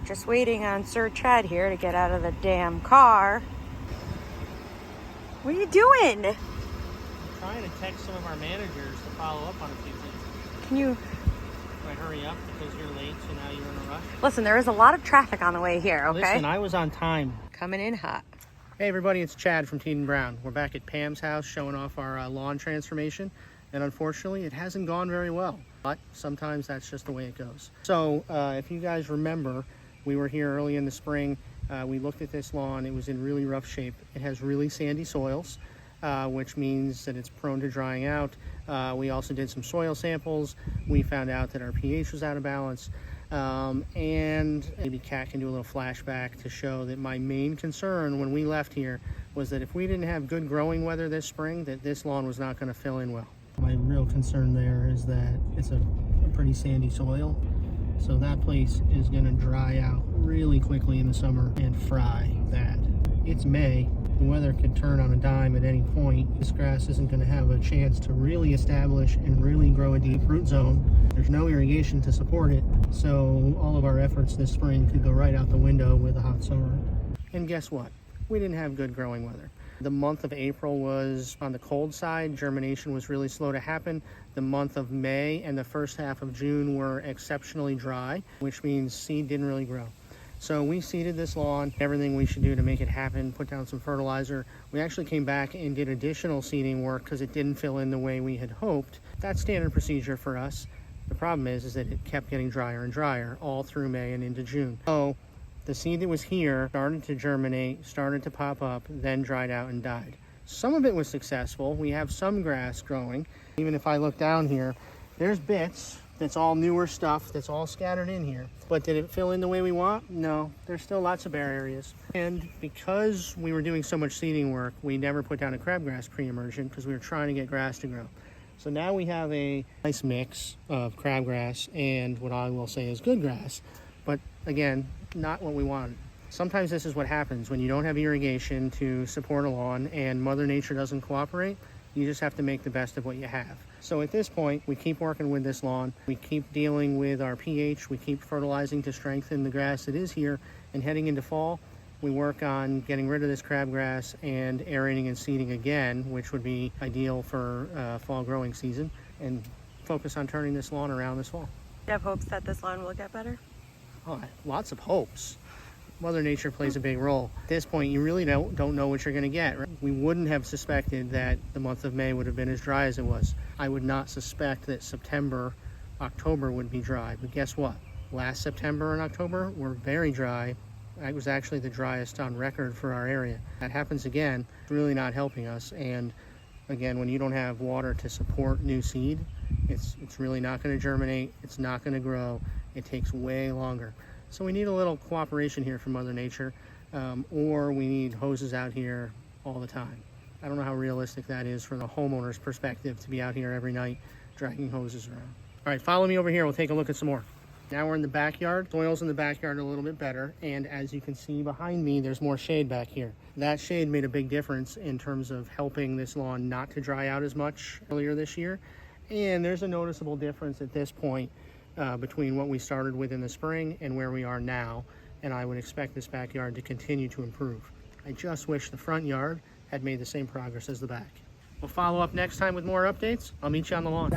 just waiting on Sir Chad here to get out of the damn car. What are you doing? I'm trying to text some of our managers to follow up on a few things. Can you... I hurry up because you're late, so now you're in a rush? Listen, there is a lot of traffic on the way here, okay? Listen, I was on time. Coming in hot. Hey everybody, it's Chad from Teton Brown. We're back at Pam's house showing off our lawn transformation, and unfortunately it hasn't gone very well, but sometimes that's just the way it goes. So if you guys remember, we were here early in the spring. We looked at this lawn. It was in really rough shape. It has really sandy soils, which means that it's prone to drying out. We also did some soil samples. We found out that our pH was out of balance. And maybe Kat can do a little flashback to show that my main concern when we left here was that if we didn't have good growing weather this spring, that this lawn was not going to fill in well. My real concern there is that it's a pretty sandy soil. So that place is going to dry out really quickly in the summer and fry that. It's May. The weather could turn on a dime at any point. This grass isn't going to have a chance to really establish and really grow a deep root zone. There's no irrigation to support it, so all of our efforts this spring could go right out the window with a hot summer. And guess what? We didn't have good growing weather. The month of April was on the cold side. Germination was really slow to happen. The month of May and the first half of June were exceptionally dry, which means seed didn't really grow. So we seeded this lawn, everything we should do to make it happen, put down some fertilizer. We actually came back and did additional seeding work because it didn't fill in the way we had hoped. That's standard procedure for us. The problem is that it kept getting drier and drier all through May and into June. So the seed that was here started to germinate, started to pop up, then dried out and died. Some of it was successful. We have some grass growing. Even if I look down here, there's bits. That's all newer stuff that's all scattered in here. But did it fill in the way we want? No, there's still lots of bare areas. And because we were doing so much seeding work, we never put down a crabgrass pre-emergent because we were trying to get grass to grow. So now we have a nice mix of crabgrass and what I will say is good grass. But again, not what we wanted. Sometimes this is what happens when you don't have irrigation to support a lawn and Mother Nature doesn't cooperate. You just have to make the best of what you have. So at this point, we keep working with this lawn. We keep dealing with our pH. We keep fertilizing to strengthen the grass that is here. And heading into fall, we work on getting rid of this crabgrass and aerating and seeding again, which would be ideal for fall growing season, and focus on turning this lawn around this fall. You have hopes that this lawn will get better? Oh, lots of hopes. Mother Nature plays a big role. At this point, you really don't know what you're going to get. Right? We wouldn't have suspected that the month of May would have been as dry as it was. I would not suspect that September, October would be dry. But guess what? Last September and October were very dry. It was actually the driest on record for our area. That happens again, it's really not helping us. And again, when you don't have water to support new seed, it's really not going to germinate. It's not going to grow. It takes way longer. So we need a little cooperation here from Mother Nature, or we need hoses out here all the time. I don't know how realistic that is from the homeowner's perspective to be out here every night dragging hoses around. All right, follow me over here. We'll take a look at some more. Now we're in the backyard. Soils in the backyard are a little bit better, and as you can see behind me, there's more shade back here. That shade made a big difference in terms of helping this lawn not to dry out as much earlier this year, and there's a noticeable difference at this point between what we started with in the spring and where we are now, and I would expect this backyard to continue to improve. I just wish the front yard had made the same progress as the back. We'll follow up next time with more updates. I'll meet you on the lawn.